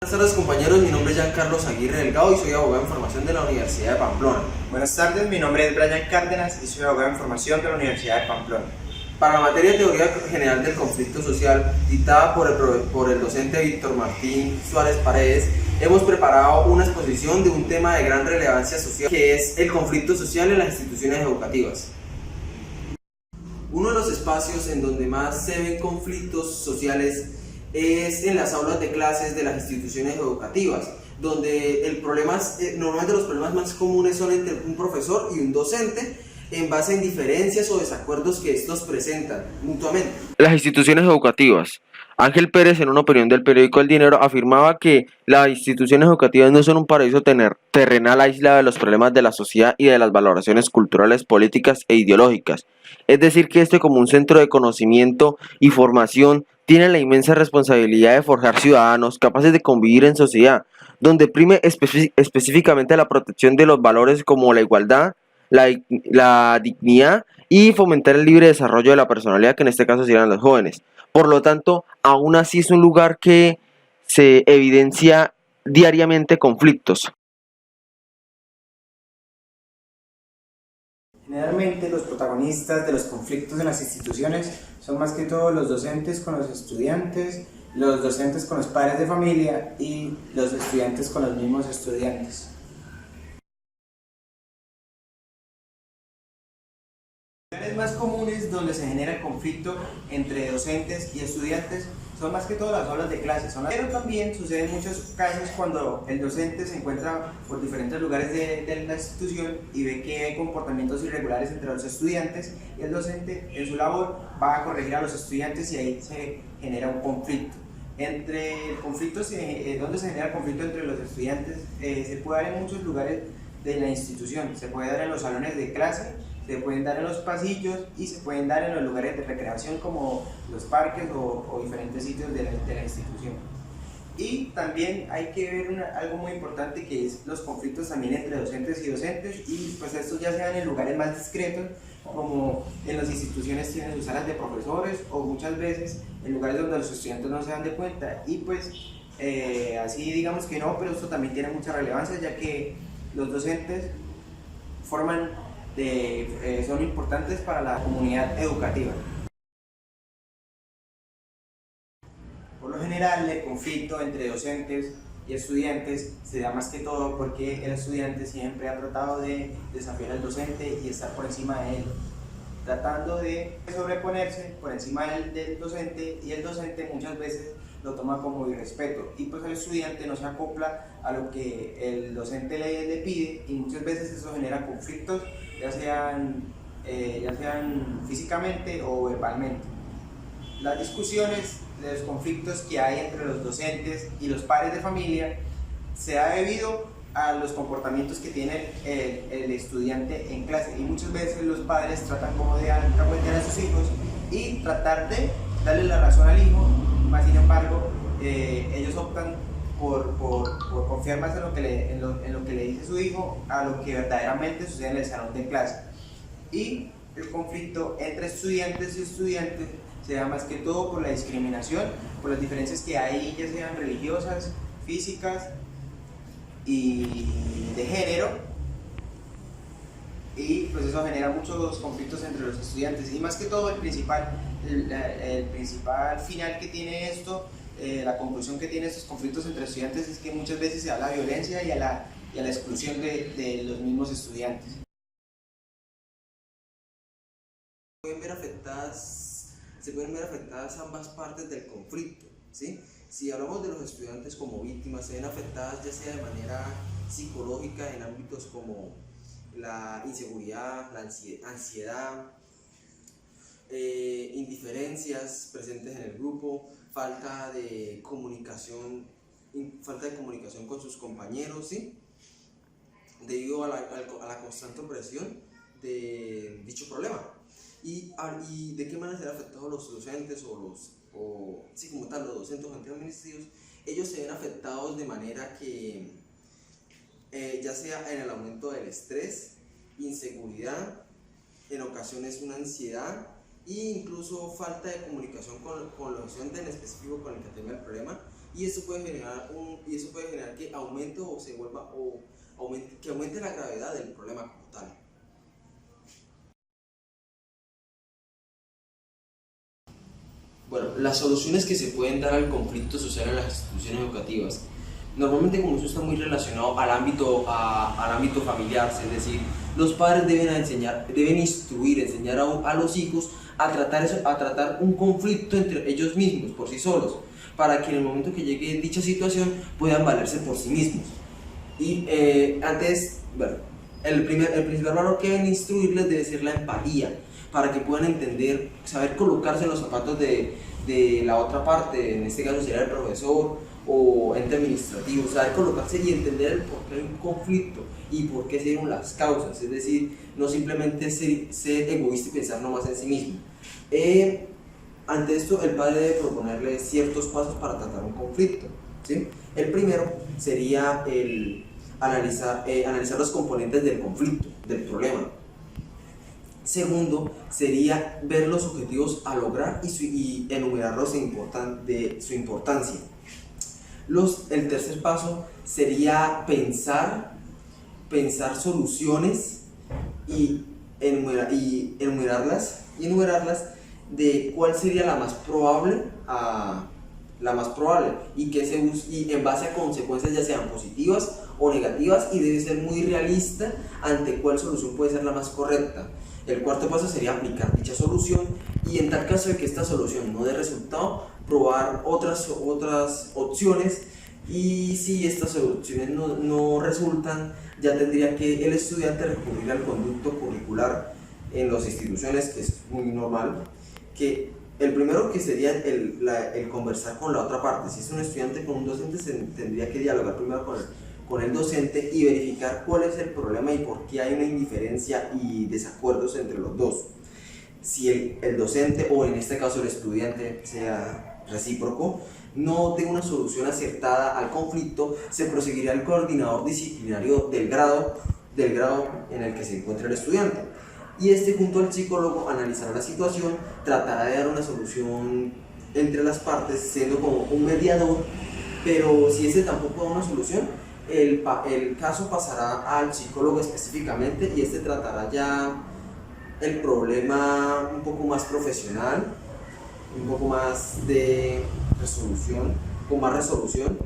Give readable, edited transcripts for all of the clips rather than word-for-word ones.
Buenas tardes compañeros, mi nombre es Giancarlo Aguirre Delgado y soy abogado en formación de la Universidad de Pamplona. Buenas tardes, mi nombre es Brian Cárdenas y soy abogado en formación de la Universidad de Pamplona. Para la materia de Teoría General del Conflicto Social, dictada por el docente Víctor Martín Suárez Paredes, hemos preparado una exposición de un tema de gran relevancia social, que es el conflicto social en las instituciones educativas. Uno de los espacios en donde más se ven conflictos sociales es en las aulas de clases de las instituciones educativas, donde normalmente los problemas más comunes son entre un profesor y un docente, en base a indiferencias o desacuerdos que estos presentan mutuamente. Las instituciones educativas. Ángel Pérez, en una opinión del periódico El Dinero, afirmaba que las instituciones educativas no son un paraíso terrenal aislado de los problemas de la sociedad y de las valoraciones culturales, políticas e ideológicas. Es decir, que como un centro de conocimiento y formación, tiene la inmensa responsabilidad de forjar ciudadanos capaces de convivir en sociedad, donde prime específicamente la protección de los valores como la igualdad, la dignidad y fomentar el libre desarrollo de la personalidad, que en este caso serían los jóvenes. Por lo tanto, aún así es un lugar que se evidencia diariamente conflictos. Generalmente los protagonistas de los conflictos en las instituciones son más que todo los docentes con los estudiantes, los docentes con los padres de familia y los estudiantes con los mismos estudiantes. Los más comunes donde se genera el conflicto entre docentes y estudiantes son más que todo las aulas de clase, pero también sucede en muchos casos cuando el docente se encuentra por diferentes lugares de la institución y ve que hay comportamientos irregulares entre los estudiantes, y el docente en su labor va a corregir a los estudiantes y ahí se genera un conflicto. ¿Dónde se genera conflicto entre los estudiantes? Se puede dar en muchos lugares de la institución, se puede dar en los salones de clase, se pueden dar en los pasillos y se pueden dar en los lugares de recreación como los parques o diferentes sitios de la institución. Y también hay que ver algo muy importante, que es los conflictos también entre docentes y docentes, y pues estos ya sean en lugares más discretos, como en las instituciones tienen sus salas de profesores, o muchas veces en lugares donde los estudiantes no se dan de cuenta, y pues así digamos que no, pero esto también tiene mucha relevancia, ya que los docentes son importantes para la comunidad educativa. Por lo general, el conflicto entre docentes y estudiantes se da más que todo porque el estudiante siempre ha tratado de desafiar al docente y estar por encima de él, tratando de sobreponerse por encima del docente, y el docente muchas veces lo toma como irrespeto, y pues el estudiante no se acopla a lo que el docente le pide, y muchas veces eso genera conflictos, ya sean físicamente o verbalmente. Las discusiones de los conflictos que hay entre los docentes y los padres de familia se ha debido a los comportamientos que tiene el estudiante en clase, y muchas veces los padres tratan como de alcahuetear a sus hijos y tratar de darle la razón al hijo, más sin embargo ellos optan por confiar más en lo que le dice su hijo a lo que verdaderamente sucede en el salón de clase. Y el conflicto entre estudiantes y estudiantes se da más que todo por la discriminación, por las diferencias que hay, ya sean religiosas, físicas y de género, y pues eso genera muchos conflictos entre los estudiantes. Y más que todo el principal final que tiene esto, la conclusión que tiene estos conflictos entre estudiantes, es que muchas veces se da a la violencia y a la exclusión de los mismos estudiantes. Se pueden ver afectadas ambas partes del conflicto, ¿sí? Si hablamos de los estudiantes como víctimas, se ven afectadas ya sea de manera psicológica en ámbitos como la inseguridad, la ansiedad, indiferencias presentes en el grupo, falta de comunicación con sus compañeros, ¿sí? Debido a la constante opresión de dicho problema. ¿Y de qué manera se ven afectados los docentes como tal, los docentes administrativos? Ellos se ven afectados de manera que ya sea en el aumento del estrés, inseguridad, en ocasiones una ansiedad e incluso falta de comunicación con los docentes en específico con el que tenga el problema, y eso puede generar que aumente o se vuelva que aumente la gravedad del problema como tal. Bueno, las soluciones que se pueden dar al conflicto social en las instituciones educativas. Normalmente, como eso está muy relacionado al ámbito familiar, es decir, los padres deben enseñar a los hijos a tratar un conflicto entre ellos mismos, por sí solos, para que en el momento que llegue dicha situación puedan valerse por sí mismos. Y el principal valor que deben instruirles debe ser la empatía, para que puedan entender, saber colocarse en los zapatos de la otra parte, en este caso sería el profesor o ente administrativo, saber colocarse y entender el por qué hay un conflicto y por qué se dieron las causas, es decir, no simplemente ser egoísta y pensar nomás en sí mismo. Ante esto, el padre debe proponerle ciertos pasos para tratar un conflicto, ¿sí? El primero sería analizar los componentes del conflicto, del problema. Segundo, sería ver los objetivos a lograr y enumerarlos de su importancia. El tercer paso sería pensar soluciones y enumerarlas de cuál sería la más probable y en base a consecuencias ya sean positivas o negativas, y debe ser muy realista ante cuál solución puede ser la más correcta. El cuarto paso sería aplicar dicha solución y, en tal caso de que esta solución no dé resultado, probar otras opciones, y si estas soluciones no resultan, ya tendría que el estudiante recurrir al conducto curricular en las instituciones, que es muy normal, que el primero que sería el conversar con la otra parte. Si es un estudiante con un docente, se tendría que dialogar primero con el docente y verificar cuál es el problema y por qué hay una indiferencia y desacuerdos entre los dos. Si el docente, o en este caso el estudiante, sea recíproco, no dé una solución acertada al conflicto, se proseguirá al coordinador disciplinario del grado en el que se encuentra el estudiante, y junto al psicólogo analizará la situación, tratará de dar una solución entre las partes, siendo como un mediador. Pero si tampoco da una solución, el caso pasará al psicólogo específicamente, y tratará ya el problema un poco más profesional, un poco más de resolución, con más resolución,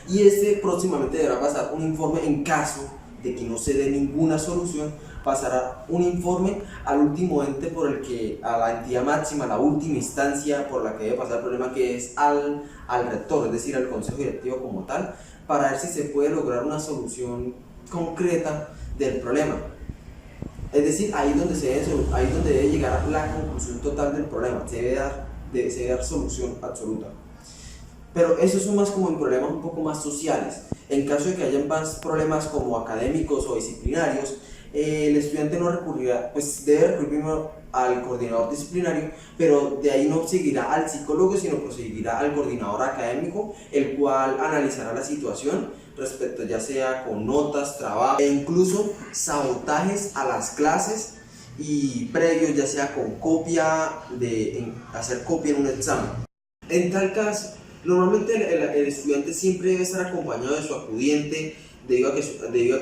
y próximamente deberá pasar un informe. En caso de que no se dé ninguna solución, pasará un informe al último ente a la entidad máxima, la última instancia por la que debe pasar el problema, que es al rector, es decir, al consejo directivo como tal, para ver si se puede lograr una solución concreta del problema. Es decir, ahí donde debe llegar la conclusión total del problema, se debe dar solución absoluta. Pero esos son más como en problemas un poco más sociales. En caso de que haya más problemas como académicos o disciplinarios, el estudiante no recurrirá, pues debe recurrir primero al coordinador disciplinario, pero de ahí no seguirá al psicólogo, sino proseguirá al coordinador académico, el cual analizará la situación respecto ya sea con notas, trabajo e incluso sabotajes a las clases y previos, ya sea con hacer copia en un examen. En tal caso, normalmente el estudiante siempre debe estar acompañado de su acudiente, debido a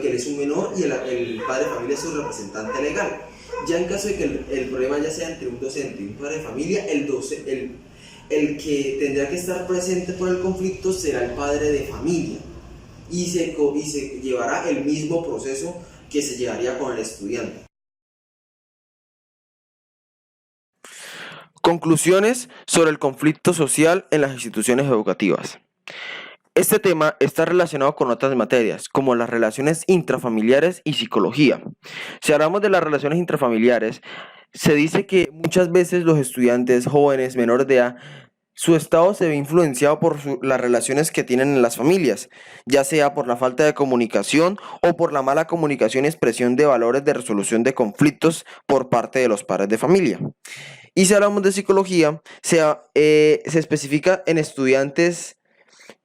que él es un menor y el padre de familia es su representante legal. Ya en caso de que el problema ya sea entre un docente y un padre de familia, el que tendrá que estar presente por el conflicto será el padre de familia, y se llevará el mismo proceso que se llevaría con el estudiante. Conclusiones sobre el conflicto social en las instituciones educativas. Este tema está relacionado con otras materias, como las relaciones intrafamiliares y psicología. Si hablamos de las relaciones intrafamiliares, se dice que muchas veces los estudiantes jóvenes menores de edad, su estado se ve influenciado por las relaciones que tienen en las familias, ya sea por la falta de comunicación o por la mala comunicación y expresión de valores de resolución de conflictos por parte de los padres de familia. Y si hablamos de psicología, se especifica en estudiantes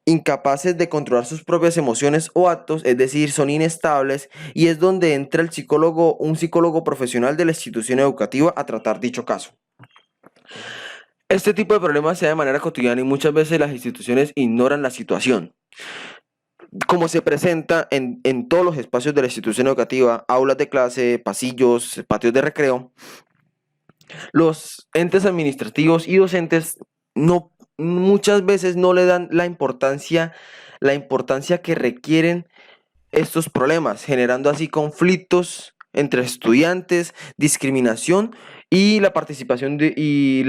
incapaces de controlar sus propias emociones o actos, es decir, son inestables, y es donde entra un psicólogo profesional de la institución educativa a tratar dicho caso. Este tipo de problemas se da de manera cotidiana y muchas veces las instituciones ignoran la situación. Como se presenta en todos los espacios de la institución educativa, aulas de clase, pasillos, patios de recreo, los entes administrativos y docentes muchas veces no le dan la importancia que requieren estos problemas, generando así conflictos entre estudiantes, discriminación y la participación y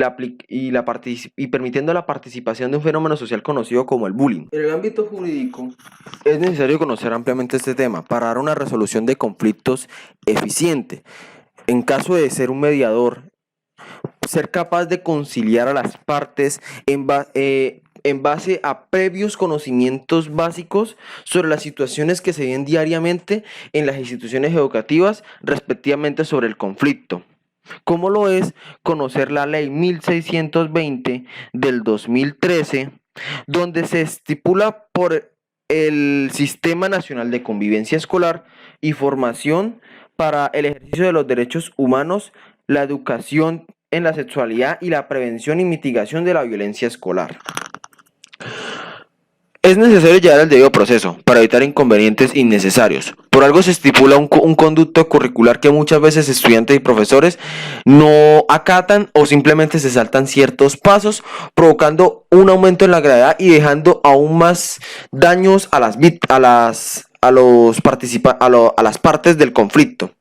permitiendo la participación de un fenómeno social conocido como el bullying. En el ámbito jurídico es necesario conocer ampliamente este tema para dar una resolución de conflictos eficiente. En caso de ser un mediador, ser capaz de conciliar a las partes en base a previos conocimientos básicos sobre las situaciones que se ven diariamente en las instituciones educativas, respectivamente sobre el conflicto. Como lo es conocer la ley 1620 del 2013, donde se estipula por el Sistema Nacional de Convivencia Escolar y Formación para el ejercicio de los derechos humanos, la educación en la sexualidad y la prevención y mitigación de la violencia escolar. Es necesario llevar el debido proceso para evitar inconvenientes innecesarios. Por algo se estipula un conducto curricular que muchas veces estudiantes y profesores no acatan o simplemente se saltan ciertos pasos, provocando un aumento en la gravedad y dejando aún más daños a las partes del conflicto.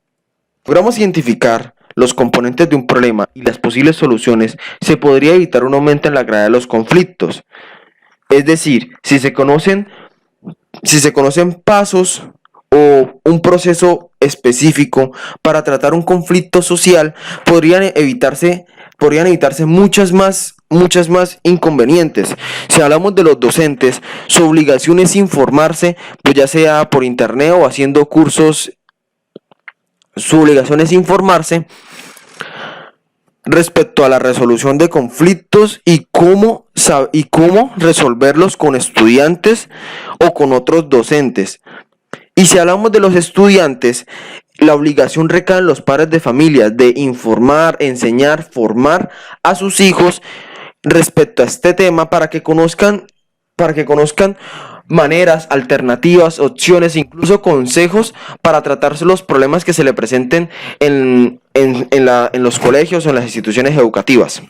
Logramos identificar los componentes de un problema y las posibles soluciones, se podría evitar un aumento en la gravedad de los conflictos. Es decir, si se conocen pasos o un proceso específico para tratar un conflicto social, podrían evitarse muchas más inconvenientes. Si hablamos de los docentes, su obligación es informarse, pues ya sea por internet o haciendo cursos. Su obligación es informarse respecto a la resolución de conflictos y cómo resolverlos con estudiantes o con otros docentes. Y si hablamos de los estudiantes, la obligación recae en los padres de familia de informar, enseñar, formar a sus hijos respecto a este tema para que conozcan maneras, alternativas, opciones, incluso consejos para tratarse los problemas que se le presenten en los colegios o en las instituciones educativas.